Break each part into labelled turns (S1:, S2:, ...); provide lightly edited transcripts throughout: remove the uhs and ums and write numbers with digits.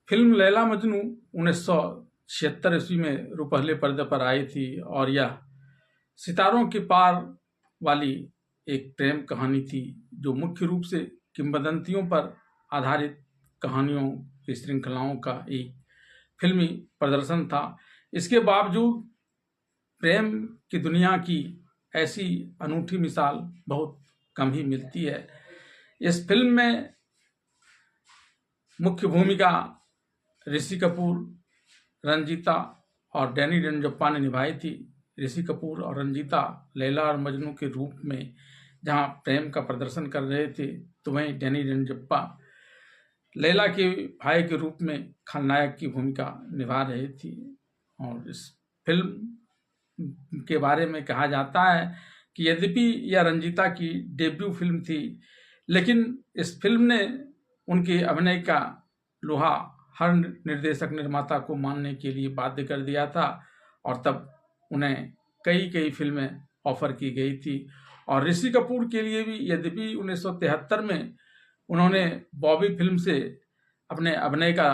S1: Film Laila Majnu 1976 ईस्वी में रुपहले पर्दे पर आई थी और यह सितारों के पार वाली एक प्रेम कहानी थी जो मुख्य रूप से किंवदंतियों पर आधारित कहानियों की श्रृंखलाओं का एक फिल्मी प्रदर्शन था। इसके बावजूद प्रेम की दुनिया की ऐसी अनूठी मिसाल बहुत कम ही मिलती है। इस फिल्म में मुख्य भूमिका ऋषि कपूर, रंजीता और डैनी रेंजप्पा ने निभाई थी। ऋषि कपूर और रंजीता लैला और मजनू के रूप में जहां प्रेम का प्रदर्शन कर रहे थे, तो वहीं डैनी रेंजप्पा लैला के भाई के रूप में खलनायक की भूमिका निभा रही थी। और इस फिल्म के बारे में कहा जाता है कि यद्यपि यह रंजीता की डेब्यू फिल्म थी, लेकिन इस फिल्म ने उनके अभिनय का लोहा हर निर्देशक निर्माता को मानने के लिए बाध्य कर दिया था और तब उन्हें कई फिल्में ऑफर की गई थी। और ऋषि कपूर के लिए भी, यद्यपि 1973 में उन्होंने बॉबी फिल्म से अपने अभिनय का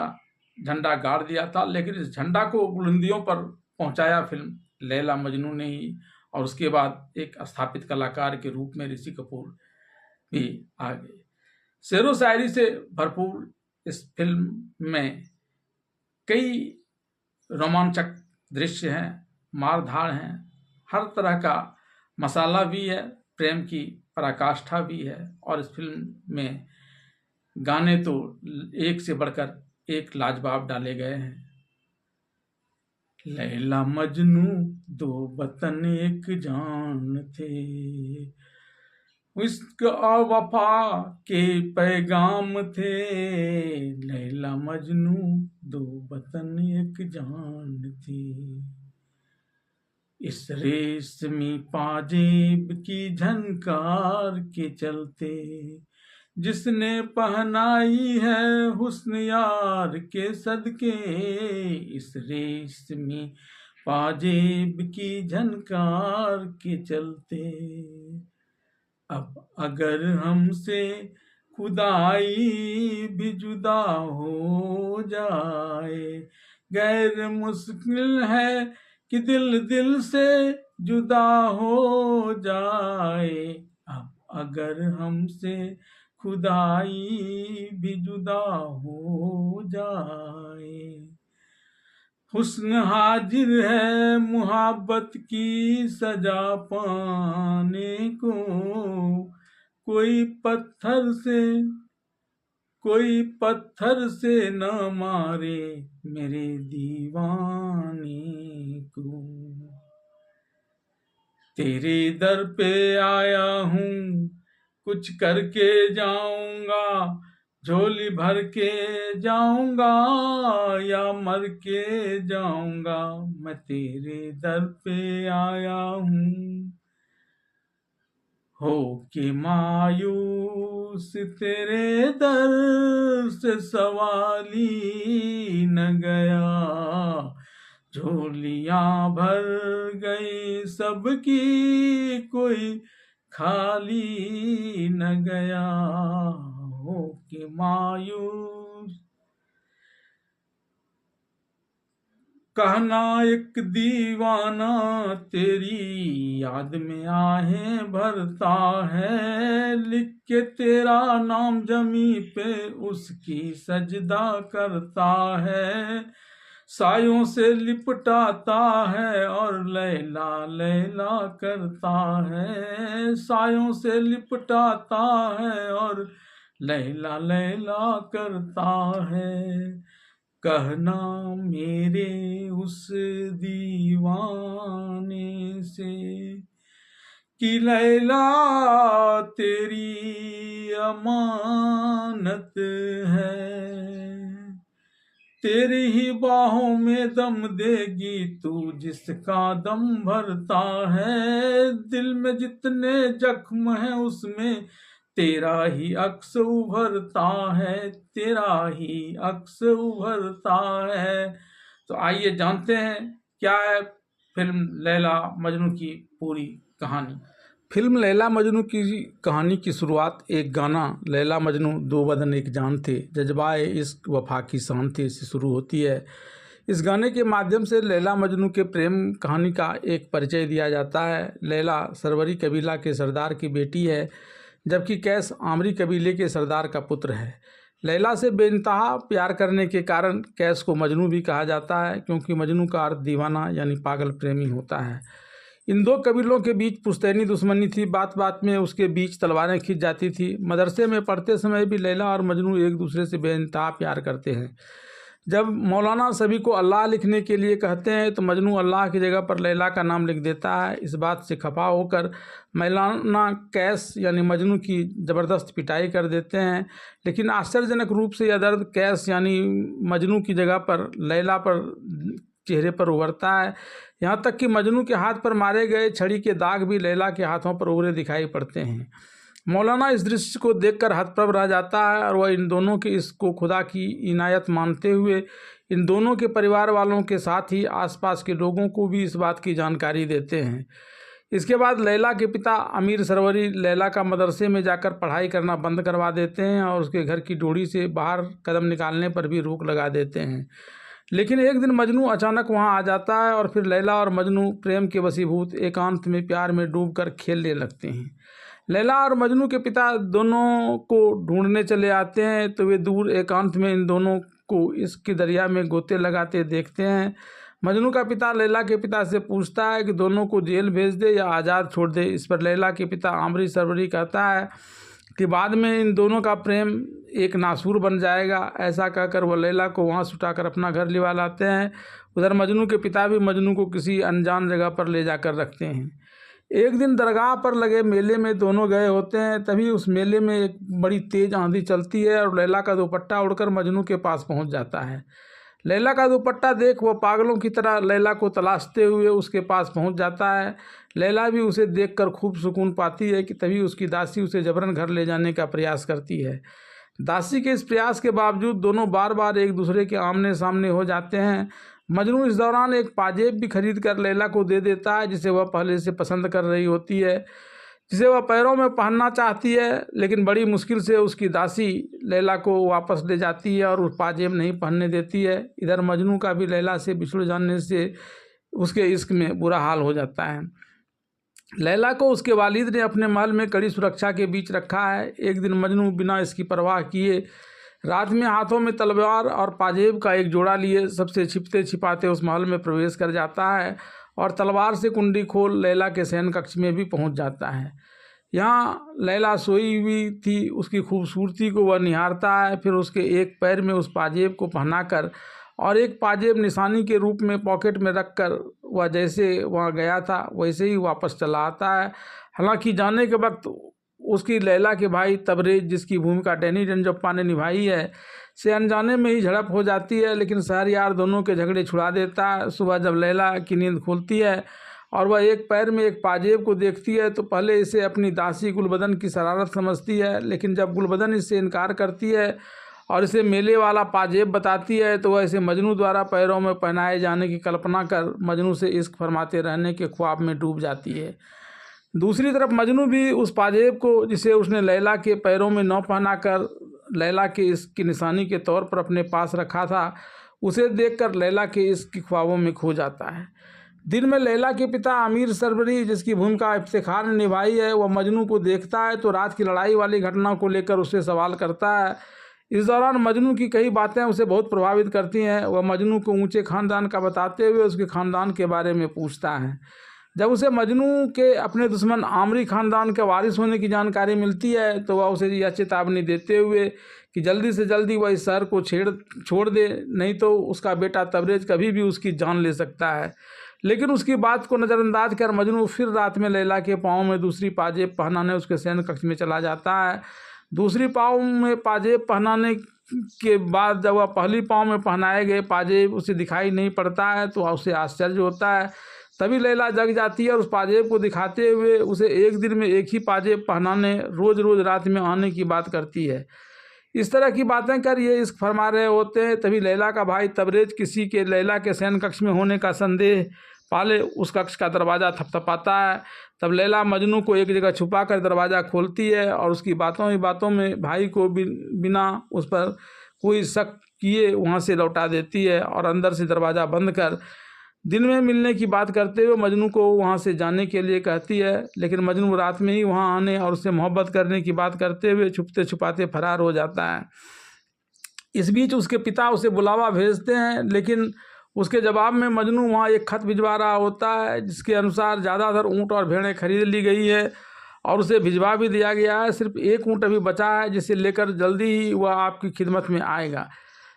S1: झंडा गाड़ दिया था, लेकिन इस झंडा को बुलंदियों पर पहुंचाया फिल्म लैला मजनू ने ही। और उसके बाद एक स्थापित कलाकार के रूप में ऋषि कपूर भी आ गए। शेरो शायरी से भरपूर इस फिल्म में कई रोमांचक दृश्य हैं, मारधाड़ हैं, हर तरह का मसाला भी है, प्रेम की पराकाष्ठा भी है। और इस फिल्म में गाने तो एक से बढ़कर एक लाजवाब डाले गए हैं। लैला मजनू दो वतन एक जान थे, इश्क और वफा के पैगाम थे। लैला मजनू दो वतन एक जान थी, इस रेशमी पाजेब की झनकार के चलते, जिसने पहनाई है हुस्न यार के सदके। इस रेशमी पाजेब की झनकार के चलते, अब अगर हमसे खुदाई भी जुदा हो जाए, गैर मुश्किल है कि दिल से जुदा हो जाए। अब अगर हमसे खुदाई भी जुदा हो जाए, हुस्न हाजिर है मुहब्बत की सजा पाने को। कोई पत्थर से न मारे मेरे दीवाने को। तेरे दर पे आया हूँ, कुछ करके जाऊंगा, झोली भर के जाऊंगा या मर के जाऊंगा। मैं तेरे दर पे आया हूँ, हो के मायूस तेरे दर से सवाली न गया। झोलियां भर गई सबकी, कोई खाली न गया। हो के मायूस कहना एक दीवाना, तेरी याद में आहें भरता है। लिख के तेरा नाम जमी पे उसकी सजदा करता है। सायों से लिपटाता है और लैला लैला करता है। सायों से लिपटाता है और लैला लैला करता है। कहना मेरे उस दीवाने से कि लैला तेरी अमानत है। तेरी ही बाहों में दम देगी तू जिसका दम भरता है। दिल में जितने जख्म हैं उसमें तेरा ही अक्स उभरता है। तेरा ही अक्स उभरता है। तो आइए जानते हैं क्या है फिल्म लैला मजनू की पूरी कहानी। फिल्म लैला मजनू की कहानी की शुरुआत एक गाना लैला मजनू दो बदन एक जान थे जज्बाए इश्क वफा की शान थे से शुरू होती है। इस गाने के माध्यम से लैला मजनू के प्रेम कहानी का एक परिचय दिया जाता है। लैला सरवरी कबीला के सरदार की बेटी है, जबकि कैस आमरी कबीले के सरदार का पुत्र है। लैला से बेइंतहा प्यार करने के कारण कैस को मजनू भी कहा जाता है, क्योंकि मजनू का अर्थ दीवाना यानी पागल प्रेमी होता है। इन दो कबीलों के बीच पुश्तैनी दुश्मनी थी। बात बात में उसके बीच तलवारें खिंच जाती थी। मदरसे में पढ़ते समय भी लैला और मजनू एक दूसरे से बेइंतहा प्यार करते हैं। जब मौलाना सभी को अल्लाह लिखने के लिए कहते हैं तो मजनू अल्लाह की जगह पर लैला का नाम लिख देता है। इस बात से खफा होकर मौलाना कैस यानी मजनू की ज़बरदस्त पिटाई कर देते हैं, लेकिन आश्चर्यजनक रूप से यह दर्द कैस यानी मजनू की जगह पर लैला पर चेहरे पर उभरता है। यहाँ तक कि मजनू के हाथ पर मारे गए छड़ी के दाग भी लैला के हाथों पर उभरे दिखाई पड़ते हैं। मौलाना इस दृश्य को देखकर हतप्रभ रह जाता है और वह इन दोनों के इसको खुदा की इनायत मानते हुए इन दोनों के परिवार वालों के साथ ही आसपास के लोगों को भी इस बात की जानकारी देते हैं। इसके बाद लैला के पिता अमीर सरवरी लैला का मदरसे में जाकर पढ़ाई करना बंद करवा देते हैं और उसके घर की डोरी से बाहर कदम निकालने पर भी रोक लगा देते हैं। लेकिन एक दिन मजनू अचानक वहां आ जाता है और फिर लैला और मजनू प्रेम के वशीभूत एकांत में प्यार में डूबकर खेलने लगते हैं। लैला और मजनू के पिता दोनों को ढूंढने चले आते हैं तो वे दूर एकांत में इन दोनों को इसके दरिया में गोते लगाते देखते हैं। मजनू का पिता लैला के पिता से पूछता है कि दोनों को जेल भेज दे या आज़ाद छोड़ दे। इस पर लैला के पिता आमरी सरवरी कहता है कि बाद में इन दोनों का प्रेम एक नासूर बन जाएगा। ऐसा कहकर वह लैला को वहाँ सुटाकर अपना घर लिवा लाते हैं। उधर मजनू के पिता भी मजनू को किसी अनजान जगह पर ले जाकर रखते हैं। एक दिन दरगाह पर लगे मेले में दोनों गए होते हैं। तभी उस मेले में एक बड़ी तेज आंधी चलती है और लैला का दुपट्टा उड़कर मजनू के पास पहुंच जाता है। लैला का दुपट्टा देख वह पागलों की तरह लैला को तलाशते हुए उसके पास पहुंच जाता है। लैला भी उसे देखकर खूब सुकून पाती है कि तभी उसकी दासी उसे जबरन घर ले जाने का प्रयास करती है। दासी के इस प्रयास के बावजूद दोनों बार बार एक दूसरे के आमने सामने हो जाते हैं। मजनू इस दौरान एक पाजेब भी खरीद कर लैला को दे देता है, जिसे वह पहले से पसंद कर रही होती है, जिसे वह पैरों में पहनना चाहती है। लेकिन बड़ी मुश्किल से उसकी दासी लैला को वापस ले जाती है और उस पाजेब नहीं पहनने देती है। इधर मजनू का भी लैला से बिछुड़ जाने से उसके इश्क में बुरा हाल हो जाता है। लैला को उसके वालिद ने अपने महल में कड़ी सुरक्षा के बीच रखा है। एक दिन मजनू बिना इसकी परवाह किए रात में हाथों में तलवार और पाजेब का एक जोड़ा लिए सबसे छिपते छिपाते उस महल में प्रवेश कर जाता है और तलवार से कुंडी खोल लैला के शयन कक्ष में भी पहुंच जाता है। यहाँ लैला सोई हुई थी, उसकी खूबसूरती को वह निहारता है। फिर उसके एक पैर में उस पाजेब को पहनाकर और एक पाजेब निशानी के रूप में पॉकेट में रखकर वह जैसे वहाँ गया था वैसे ही वापस चला आता है। हालांकि जाने के वक्त उसकी लैला के भाई तबरेज, जिसकी भूमिका डैनी रंजप्पा ने निभाई है, से अनजाने में ही झड़प हो जाती है, लेकिन शहरयार दोनों के झगड़े छुड़ा देता है। सुबह जब लैला की नींद खुलती है और वह एक पैर में एक पाजेब को देखती है तो पहले इसे अपनी दासी गुलबदन की शरारत समझती है, लेकिन जब गुलबदन इससे इनकार करती है और इसे मेले वाला पाजेब बताती है तो वह इसे मजनू द्वारा पैरों में पहनाए जाने की कल्पना कर मजनू से इश्क फरमाते रहने के ख्वाब में डूब जाती है। दूसरी तरफ मजनू भी उस पाजेब को, जिसे उसने लैला के पैरों में न पहनाकर लैला के इश्क की निशानी के तौर पर अपने पास रखा था, उसे देखकर लैला के इश्क की ख्वाबों में खो जाता है। दिन में लैला के पिता अमीर सरवरी, जिसकी भूमिका इफ्तिखार ने निभाई है, वह मजनू को देखता है तो रात की लड़ाई वाली घटना को लेकर उससे सवाल करता है। इस दौरान मजनू की कई बातें उसे बहुत प्रभावित करती हैं। वह मजनू को ऊंचे खानदान का बताते हुए उसके खानदान के बारे में पूछता है। जब उसे मजनू के अपने दुश्मन आमरी खानदान के वारिस होने की जानकारी मिलती है तो वह उसे यह चेतावनी देते हुए कि जल्दी से जल्दी वह इस शहर को छोड़ दे, नहीं तो उसका बेटा तबरेज कभी भी उसकी जान ले सकता है। लेकिन उसकी बात को नज़रअंदाज कर मजनू फिर रात में लैला के पाँव में दूसरी पाजेब पहनाने उसके शयन कक्ष में चला जाता है। दूसरी पाँव में पाजेब पहनाने के बाद जब वह पहली पाँव में पहनाए गए पाजेब उसे दिखाई नहीं पड़ता है तो उसे आश्चर्य होता है। तभी लैला जग जाती है और उस पाजेब को दिखाते हुए उसे एक दिन में एक ही पाजेब पहनाने रोज़ रोज़ रात में आने की बात करती है। इस तरह की बातें कर ये इश्क फरमा रहे होते हैं। तभी लैला का भाई तबरेज किसी के लैला के शयन कक्ष में होने का संदेह पाले उस कक्ष का दरवाज़ा थपथपाता है। तब लैला मजनू को एक जगह छुपा कर दरवाज़ा खोलती है और उसकी बातों ही बातों में भाई को बिना उस पर कोई शक किए वहाँ से लौटा देती है और अंदर से दरवाज़ा बंद कर दिन में मिलने की बात करते हुए मजनू को वहाँ से जाने के लिए कहती है। लेकिन मजनू रात में ही वहाँ आने और उससे मोहब्बत करने की बात करते हुए छुपते छुपाते फरार हो जाता है। इस बीच उसके पिता उसे बुलावा भेजते हैं, लेकिन उसके जवाब में मजनू वहाँ एक खत भिजवा रहा होता है जिसके अनुसार ज़्यादातर ऊँट और भेड़ें खरीद ली गई है और उसे भिजवा भी दिया गया है। सिर्फ एक ऊँट अभी बचा है जिसे लेकर जल्दी ही वह आपकी खिदमत में आएगा।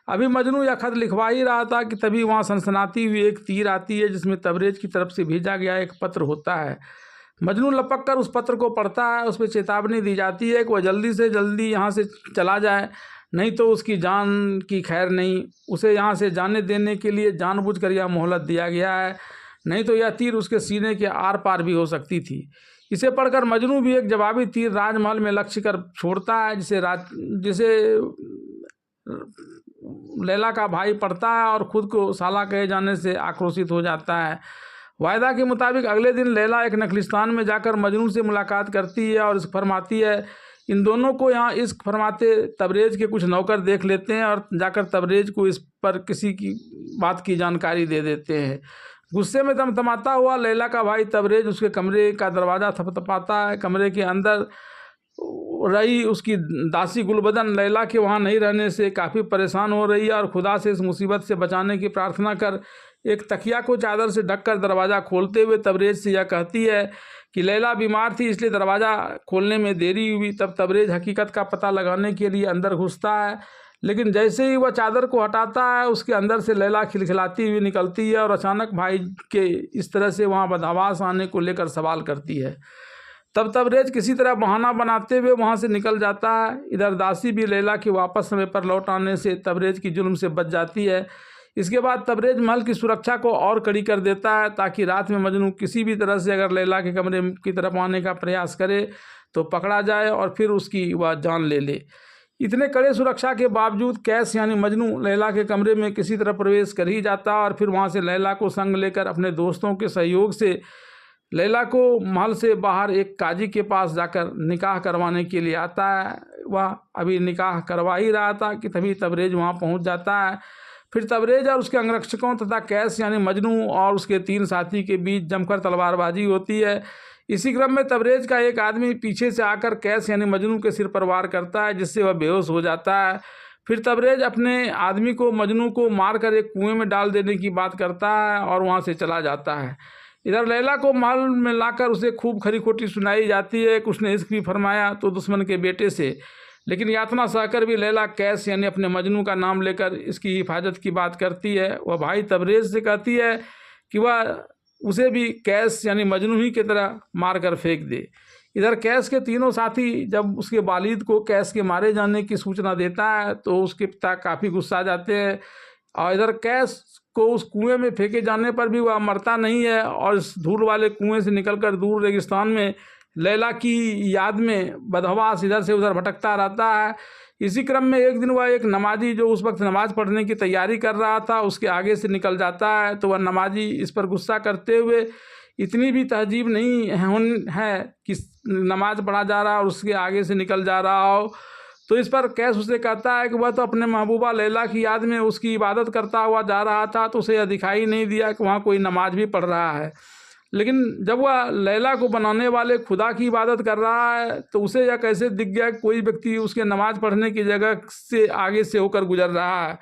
S1: अभी मजनू यह खत लिखवा ही रहा था कि तभी वहाँ सनसनाती हुई एक तीर आती है जिसमें तबरेज की तरफ से भेजा गया एक पत्र होता है। मजनू लपक कर उस पत्र को पढ़ता है। उसमें चेतावनी दी जाती है कि वह जल्दी से जल्दी यहाँ से चला जाए, नहीं तो उसकी जान की खैर नहीं। उसे यहाँ से जाने देने के लिए जानबूझकर यह मोहलत दिया गया है, नहीं तो यह तीर उसके सीने के आर पार भी हो सकती थी। इसे पढ़कर मजनू भी एक जवाबी तीर राजमहल में लक्ष्य कर छोड़ता है, जिसे लैला का भाई पढ़ता है और खुद को साला कहे जाने से आक्रोशित हो जाता है। वायदा के मुताबिक अगले दिन लैला एक नखलिस्तान में जाकर मजनू से मुलाकात करती है और फरमाती है। इन दोनों को यहाँ इश्क फरमाते तबरेज के कुछ नौकर देख लेते हैं और जाकर तबरेज को इस पर किसी की बात की जानकारी दे देते हैं। गुस्से में तमतमाता हुआ लैला का भाई तबरेज उसके कमरे का दरवाज़ा थपथपाता है। कमरे के अंदर रही उसकी दासी गुलबदन लैला के वहाँ नहीं रहने से काफ़ी परेशान हो रही है और खुदा से इस मुसीबत से बचाने की प्रार्थना कर एक तकिया को चादर से ढककर दरवाज़ा खोलते हुए तबरेज से यह कहती है कि लैला बीमार थी इसलिए दरवाज़ा खोलने में देरी हुई। तब तबरेज हकीकत का पता लगाने के लिए अंदर घुसता है, लेकिन जैसे ही वह चादर को हटाता है उसके अंदर से लैला खिलखिलाती हुई निकलती है और अचानक भाई के इस तरह से वहाँ बदहवास आने को लेकर सवाल करती है। तब तबरेज किसी तरह बहाना बनाते हुए वहाँ से निकल जाता है। इधर दासी भी लैला के वापस समय पर लौट आने से तबरेज की जुल्म से बच जाती है। इसके बाद तबरेज महल की सुरक्षा को और कड़ी कर देता है ताकि रात में मजनू किसी भी तरह से अगर लैला के कमरे की तरफ आने का प्रयास करे तो पकड़ा जाए और फिर उसकी वह जान ले ले। इतने कड़े सुरक्षा के बावजूद कैस यानी मजनू लैला के कमरे में किसी तरह प्रवेश कर ही जाता और फिर वहाँ से लैला को संग लेकर अपने दोस्तों के सहयोग से लैला को महल से बाहर एक काजी के पास जाकर निकाह करवाने के लिए आता है। वह अभी निकाह करवा ही रहा था कि तभी तबरेज वहाँ पहुँच जाता है। फिर तबरेज और उसके अंगरक्षकों तथा कैस यानी मजनू और उसके 3 साथी के बीच जमकर तलवारबाजी होती है। इसी क्रम में तबरेज का एक आदमी पीछे से आकर कैस यानी मजनू के सिर पर वार करता है जिससे वह बेहोश हो जाता है। फिर तबरेज अपने आदमी को मजनू को मारकर एक कुएं में डाल देने की बात करता है और वहाँ से चला जाता है। इधर लैला को महल में लाकर उसे खूब खरी खोटी सुनाई जाती है कि उसने इश्क भी फरमाया तो दुश्मन के बेटे से, लेकिन यातना सहकर भी लैला कैस यानी अपने मजनू का नाम लेकर इसकी हिफाजत की बात करती है। वह भाई तबरेज से कहती है कि वह उसे भी कैस यानी मजनू ही की तरह मार कर फेंक दे। इधर कैस के तीनों साथी जब उसके वालिद को कैस के मारे जाने की सूचना देता है तो उसके पिता काफ़ी गुस्सा जाते हैं और इधर कैस को उस कुएं में फेंके जाने पर भी वह मरता नहीं है और इस धूल वाले कुएं से निकलकर दूर रेगिस्तान में लैला की याद में बदहवास इधर से उधर भटकता रहता है। इसी क्रम में एक दिन वह एक नमाजी जो उस वक्त नमाज पढ़ने की तैयारी कर रहा था उसके आगे से निकल जाता है तो वह नमाजी इस पर गुस्सा करते हुए इतनी भी तहजीब नहीं है कि नमाज पढ़ा जा रहा और उसके आगे से निकल जा रहा हो। तो इस पर कैस उसे कहता है कि वह तो अपने महबूबा लैला की याद में उसकी इबादत करता हुआ जा रहा था तो उसे यह दिखाई नहीं दिया कि वहाँ कोई नमाज भी पढ़ रहा है, लेकिन जब वह लैला को बनाने वाले खुदा की इबादत कर रहा है तो उसे यह कैसे दिख गया कि कोई व्यक्ति उसके नमाज पढ़ने की जगह से आगे से होकर गुजर रहा है।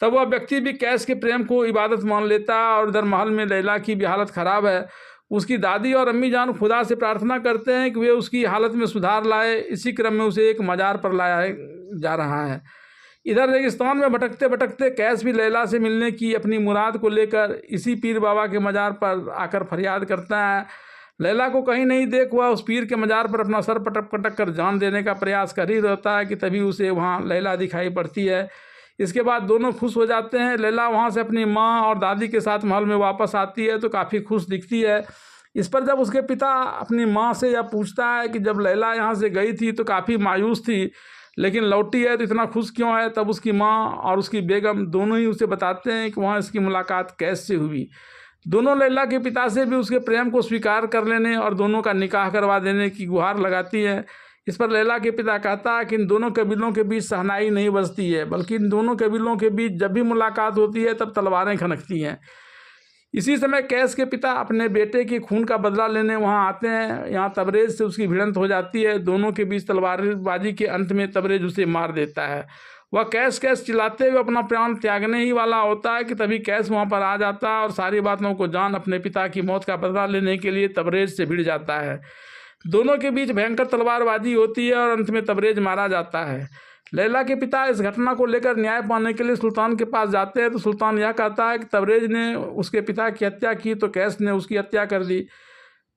S1: तब वह व्यक्ति भी कैस के प्रेम को इबादत मान लेता है और इधर महल में लैला की भी हालत ख़राब है। उसकी दादी और अम्मी जान खुदा से प्रार्थना करते हैं कि वे उसकी हालत में सुधार लाए। इसी क्रम में उसे एक मज़ार पर लाया जा रहा है। इधर रेगिस्तान में भटकते भटकते कैस भी लैला से मिलने की अपनी मुराद को लेकर इसी पीर बाबा के मज़ार पर आकर फरियाद करता है। लैला को कहीं नहीं देख वह उस पीर के मज़ार पर अपना सर पटक पटक कर जान देने का प्रयास कर ही रहता है कि तभी उसे वहाँ लैला दिखाई पड़ती है। इसके बाद दोनों खुश हो जाते हैं। लैला वहाँ से अपनी माँ और दादी के साथ महल में वापस आती है तो काफ़ी खुश दिखती है। इस पर जब उसके पिता अपनी माँ से यह पूछता है कि जब लैला यहाँ से गई थी तो काफ़ी मायूस थी लेकिन लौटी है तो इतना खुश क्यों है, तब उसकी माँ और उसकी बेगम दोनों ही उसे बताते हैं कि वहाँ इसकी मुलाकात कैस से हुई। दोनों लैला के पिता से भी उसके प्रेम को स्वीकार कर लेने और दोनों का निकाह करवा देने की गुहार लगाती है। इस पर लैला के पिता कहता है कि इन दोनों कबीलों के बीच शहनाई नहीं बजती है, बल्कि इन दोनों कबीलों के बीच जब भी मुलाकात होती है तब तलवारें खनकती हैं। इसी समय कैस के पिता अपने बेटे के खून का बदला लेने वहां आते हैं। यहाँ तबरेज से उसकी भिड़ंत हो जाती है। दोनों के बीच तलवारबाजी के अंत में तबरेज उसे मार देता है। वह कैस चिल्लाते हुए अपना प्राण त्यागने ही वाला होता है कि तभी कैस वहां पर आ जाता है और सारी बातों को जान अपने पिता की मौत का बदला लेने के लिए तबरेज से भिड़ जाता है। दोनों के बीच भयंकर तलवारबाजी होती है और अंत में तबरेज मारा जाता है। लैला के पिता इस घटना को लेकर न्याय पाने के लिए सुल्तान के पास जाते हैं तो सुल्तान यह कहता है कि तबरेज ने उसके पिता की हत्या की तो कैस ने उसकी हत्या कर दी।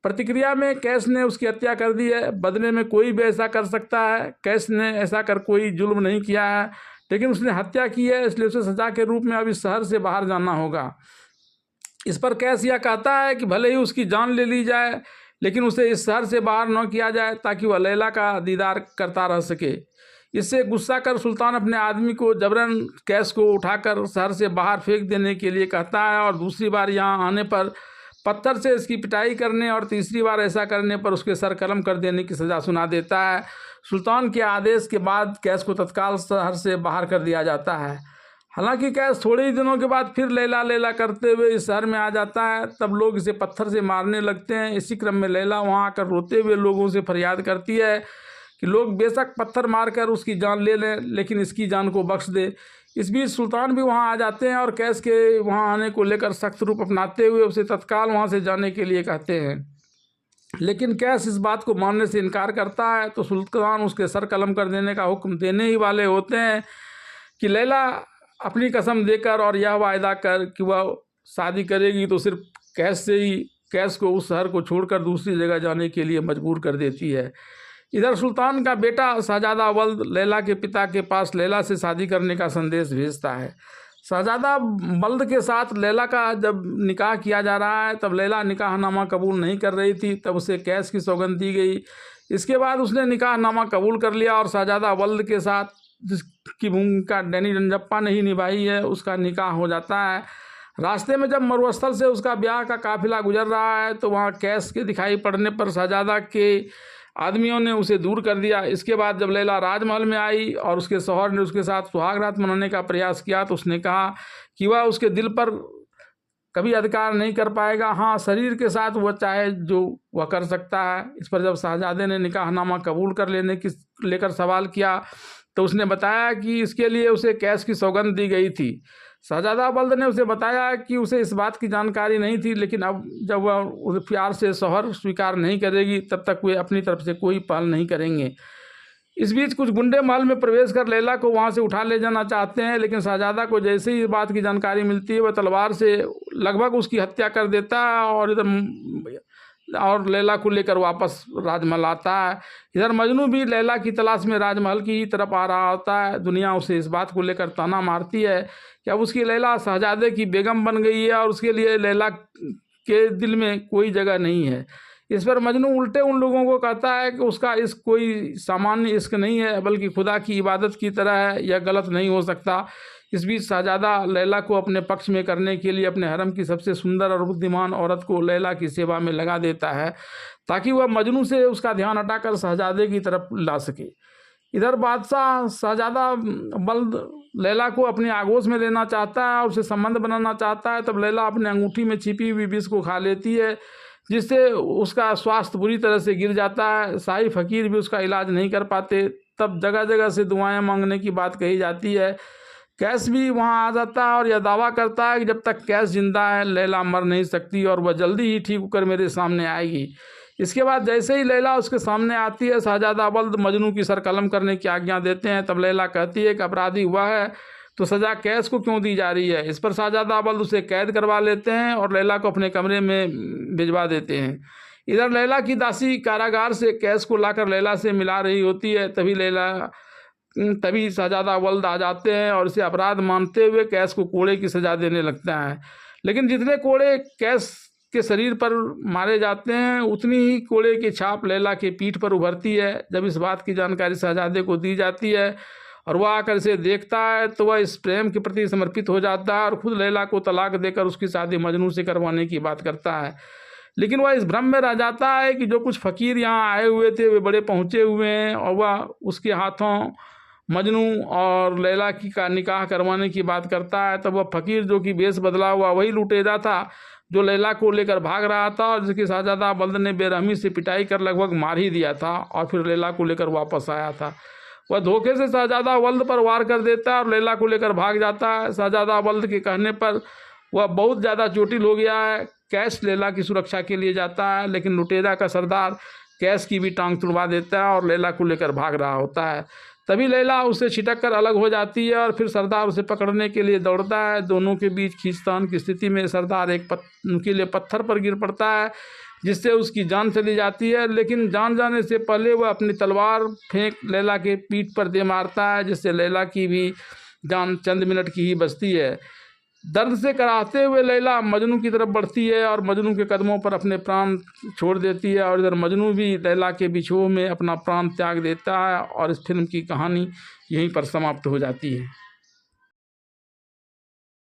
S1: प्रतिक्रिया में कैस ने उसकी हत्या कर दी है। बदले में कोई भी ऐसा कर सकता है। कैस ने ऐसा कर कोई जुल्म नहीं किया है, लेकिन उसने हत्या की है, इसलिए उसे सजा के रूप में अब इस शहर से बाहर जाना होगा। इस पर कैस यह कहता है कि भले ही उसकी जान ले ली जाए, लेकिन उसे इस शहर से बाहर न किया जाए ताकि वह लैला का दीदार करता रह सके। इससे गुस्सा कर सुल्तान अपने आदमी को जबरन कैस को उठाकर शहर से बाहर फेंक देने के लिए कहता है और दूसरी बार यहाँ आने पर पत्थर से इसकी पिटाई करने और तीसरी बार ऐसा करने पर उसके सर कलम कर देने की सज़ा सुना देता है। सुल्तान के आदेश के बाद कैस को तत्काल शहर से बाहर कर दिया जाता है। हालांकि कैस थोड़े ही दिनों के बाद फिर लैला लैला करते हुए इस शहर में आ जाता है। तब लोग इसे पत्थर से मारने लगते हैं। इसी क्रम में लैला वहाँ आकर रोते हुए लोगों से फरियाद करती है कि लोग बेशक पत्थर मारकर उसकी जान ले लें, लेकिन इसकी जान को बख्श दे। इस बीच सुल्तान भी वहाँ आ जाते हैं और कैस के वहाँ आने को लेकर सख्त रूप अपनाते हुए उसे तत्काल वहाँ से जाने के लिए कहते हैं, लेकिन कैस इस बात को मानने से इनकार करता है। तो सुल्तान उसके सर कलम कर देने का हुक्म देने ही वाले होते हैं कि लैला अपनी कसम देकर और यह वायदा कर कि वह शादी करेगी तो सिर्फ कैस से ही कैस को उस शहर को छोड़कर दूसरी जगह जाने के लिए मजबूर कर देती है। इधर सुल्तान का बेटा शहजादा वल्द लैला के पिता के पास लैला से शादी करने का संदेश भेजता है। शहजादा वल्द के साथ लैला का जब निकाह किया जा रहा है तब लैला निकाहनामा कबूल नहीं कर रही थी, तब उसे कैस की सौगंध दी गई। इसके बाद उसने निकाहनामा कबूल कर लिया और शहजादा वल्द के साथ, जिसकी भूमिका डैनी रंजप्पा ने ही निभाई है, उसका निकाह हो जाता है। रास्ते में जब मरुस्थल से उसका ब्याह का काफिला गुजर रहा है तो वहाँ कैस के दिखाई पड़ने पर शहजादा के आदमियों ने उसे दूर कर दिया। इसके बाद जब लैला राजमहल में आई और उसके शौहर ने उसके साथ सुहागरात मनाने का प्रयास किया तो उसने कहा कि वह उसके दिल पर कभी अधिकार नहीं कर पाएगा। हाँ, शरीर के साथ वह चाहे जो वह कर सकता है। इस पर जब शहजादे ने निकाहनामा कबूल कर लेकर सवाल किया तो उसने बताया कि इसके लिए उसे कैस की सौगंध दी गई थी। शहजादा वल्द ने उसे बताया कि उसे इस बात की जानकारी नहीं थी, लेकिन अब जब वह प्यार से शौहर स्वीकार नहीं करेगी तब तक वे अपनी तरफ से कोई पहल नहीं करेंगे। इस बीच कुछ गुंडे महल में प्रवेश कर लैला को वहां से उठा ले जाना चाहते हैं, लेकिन शहजादा को जैसे ही इस बात की जानकारी मिलती है वह तलवार से लगभग उसकी हत्या कर देता है और लैला को लेकर वापस राजमहल आता है। इधर मजनू भी लैला की तलाश में राजमहल की तरफ आ रहा होता है। दुनिया उसे इस बात को लेकर ताना मारती है कि अब उसकी लैला शहजादे की बेगम बन गई है और उसके लिए लैला के दिल में कोई जगह नहीं है। इस पर मजनू उल्टे उन लोगों को कहता है कि उसका इश्क कोई सामान्य इश्क नहीं है, बल्कि खुदा की इबादत की तरह है, यह गलत नहीं हो सकता। इस बीच शहजादा लैला को अपने पक्ष में करने के लिए अपने हरम की सबसे सुंदर और बुद्धिमान औरत को लैला की सेवा में लगा देता है ताकि वह मजनू से उसका ध्यान हटाकर शहजादे की तरफ ला सके। इधर बादशाह शहजादा वल्द लैला को अपने आगोश में लेना चाहता है और उससे संबंध बनाना चाहता है। तब लैला अपने अंगूठी में छिपी हुई विष को खा लेती है, जिससे उसका स्वास्थ्य बुरी तरह से गिर जाता है। शाही फकीर भी उसका इलाज नहीं कर पाते। तब जगह जगह से दुआएं मांगने की बात कही जाती है। कैस भी वहां आ जाता है और यह दावा करता है कि जब तक कैस जिंदा है लैला मर नहीं सकती और वह जल्दी ही ठीक होकर मेरे सामने आएगी। इसके बाद जैसे ही लैला उसके सामने आती है शहजादा वल्द मजनू की सर कलम करने की आज्ञा देते हैं। तब लैला कहती है कि अपराधी हुआ है तो सज़ा कैस को क्यों दी जा रही है। इस पर शहजादा वल्द उसे कैद करवा लेते हैं और लैला को अपने कमरे में भिजवा देते हैं। इधर लैला की दासी कारागार से कैस को लाकर लैला से मिला रही होती है। तभी शहजादा वल्द आ जाते हैं और इसे अपराध मानते हुए कैस को कोड़े की सज़ा देने लगता है। लेकिन जितने कोड़े कैस के शरीर पर मारे जाते हैं उतनी ही कोड़े की छाप लैला के पीठ पर उभरती है। जब इस बात की जानकारी शहजादे को दी जाती है
S2: और वह आकर इसे देखता है तो वह इस प्रेम के प्रति समर्पित हो जाता है और खुद लैला को तलाक देकर उसकी शादी मजनू से करवाने की बात करता है। लेकिन वह इस भ्रम में रह जाता है कि जो कुछ फ़कीर यहाँ आए हुए थे वे बड़े पहुँचे हुए हैं और वह उसके हाथों मजनू और लैला की का निकाह करवाने की बात करता है। तब वह फ़कीर जो कि वेश बदला हुआ वही लुटेरा था जो लैला को लेकर भाग रहा था और जिसकी शाहजादा बल्द ने बेरहमी से पिटाई कर लगभग मार ही दिया था और फिर लैला को लेकर वापस आया था। वह धोखे से शाहजादा वल्द पर वार कर देता है और लैला को लेकर भाग जाता है। शाहजादा वल्द के कहने पर वह बहुत ज़्यादा चोटिल हो गया है। कैश लैला की सुरक्षा के लिए जाता है, लेकिन लुटेरा का सरदार कैश की भी टांग तुड़वा देता है और लैला को लेकर भाग रहा होता है। तभी लैला उससे छिटक कर अलग हो जाती है और फिर सरदार उसे पकड़ने के लिए दौड़ता है। दोनों के बीच खींचतान की स्थिति में सरदार एक नुकीले पत्थर पर गिर पड़ता है जिससे उसकी जान चली जाती है। लेकिन जान जाने से पहले वह अपनी तलवार फेंक लैला के पीठ पर दे मारता है जिससे लैला की भी जान चंद मिनट की ही बचती है। दर्द से कराहते हुए लैला मजनू की तरफ बढ़ती है और मजनू के कदमों पर अपने प्राण छोड़ देती है और इधर मजनू भी लैला के बिछोह में अपना प्राण त्याग देता है और इस फिल्म की कहानी यहीं पर समाप्त हो जाती है।